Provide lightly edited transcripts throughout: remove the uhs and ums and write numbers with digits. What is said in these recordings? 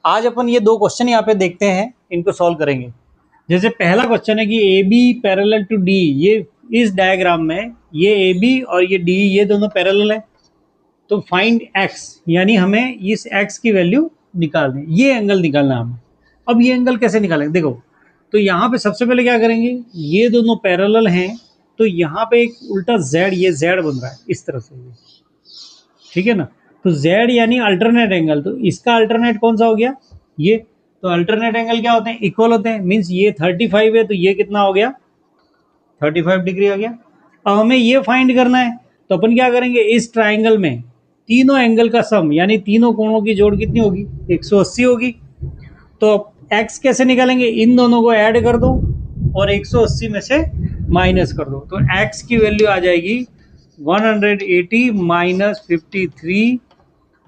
आज अपन ये दो क्वेश्चन यहाँ पे देखते हैं, इनको सॉल्व करेंगे। जैसे पहला क्वेश्चन है कि A B parallel to D, ये इस डायग्राम में ये ए बी और ये डी ये दोनों पैरेलल है, तो फाइंड एक्स, यानी हमें इस एक्स की वैल्यू निकालनी है, ये एंगल निकालना है हमें। अब ये एंगल कैसे निकालेंगे, देखो तो यहाँ पे सबसे पहले क्या करेंगे, ये दोनों पैरेलल हैं तो यहाँ पे एक उल्टा जेड, ये जेड बन रहा है इस तरह से, ठीक है ना। तो जेड यानी अल्टरनेट एंगल, तो इसका अल्टरनेट कौन सा हो गया, ये। तो अल्टरनेट एंगल क्या होते हैं, इक्वल होते हैं। मीन्स ये 35 है तो ये कितना हो गया, 35 डिग्री हो गया। अब हमें ये फाइंड करना है, तो अपन क्या करेंगे, इस ट्राइंगल में तीनों एंगल का सम यानी तीनों कोणों की जोड़ कितनी होगी, 180 होगी। तो एक्स कैसे निकालेंगे, इन दोनों को ऐड कर दो और 180 में से माइनस कर दो, तो एक्स की वैल्यू आ जाएगी 180 माइनस 53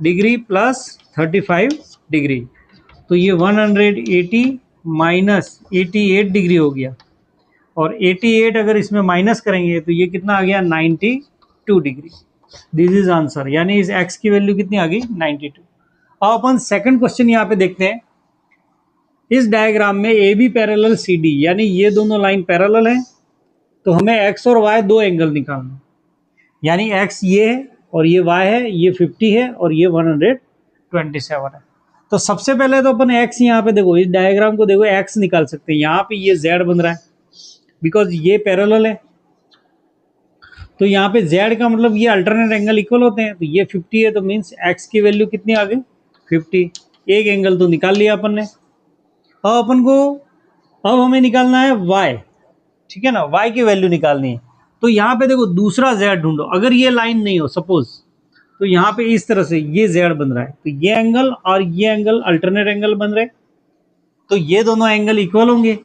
डिग्री प्लस 35 डिग्री। तो ये 180 माइनस 88 डिग्री हो गया, और 88 अगर इसमें माइनस करेंगे तो ये कितना आ गया, 92 डिग्री। दिस इज आंसर, यानी इस एक्स की वैल्यू कितनी आ गई, 92। अब अपन सेकंड क्वेश्चन यहाँ पे देखते हैं। इस डायग्राम में A B parallel C D, यानी ये दोनों लाइन पैरेलल हैं, तो हमें एक्स और वाई दो एंगल निकालना, यानी एक्स ये है और ये वाई है, ये 50 है और ये 127 है। तो सबसे पहले तो अपन एक्स यहाँ पे देखो, इस डायग्राम को देखो, एक्स निकाल सकते हैं। यहाँ पे ये जेड बन रहा है बिकॉज ये पैरेलल है, तो यहाँ पे जेड का मतलब ये अल्टरनेट एंगल इक्वल होते हैं। तो ये 50 है तो मीन्स एक्स की वैल्यू कितनी आ गई, 50। एक एंगल तो निकाल लिया अपन ने। अब अपन को अब हमें निकालना है y, ठीक है ना, y की वैल्यू निकालनी है। तो यहाँ पे देखो दूसरा z ढूंढो, अगर ये लाइन नहीं हो सपोज, तो यहाँ पे इस तरह से ये z बन रहा है, तो ये एंगल और ये एंगल अल्टरनेट एंगल बन रहे, तो ये दोनों एंगल इक्वल होंगे।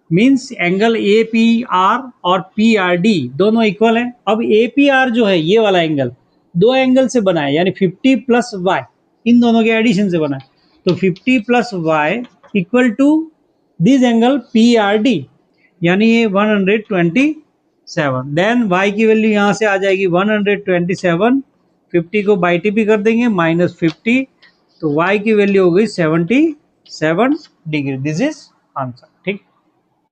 Means angle A P R और पी आर डी दोनों इक्वल हैं। अब ए पी आर जो है ये वाला एंगल दो एंगल से बना है, यानी 50 प्लस वाई, इन दोनों के एडिशन से बना है। तो 50 plus Y equal to this angle P R D, यानी ये 127। देन y की वैल्यू यहाँ से आ जाएगी 127, 50 को बाई टी पी कर देंगे माइनस 50, तो y की वैल्यू हो गई 77 डिग्री। This is answer.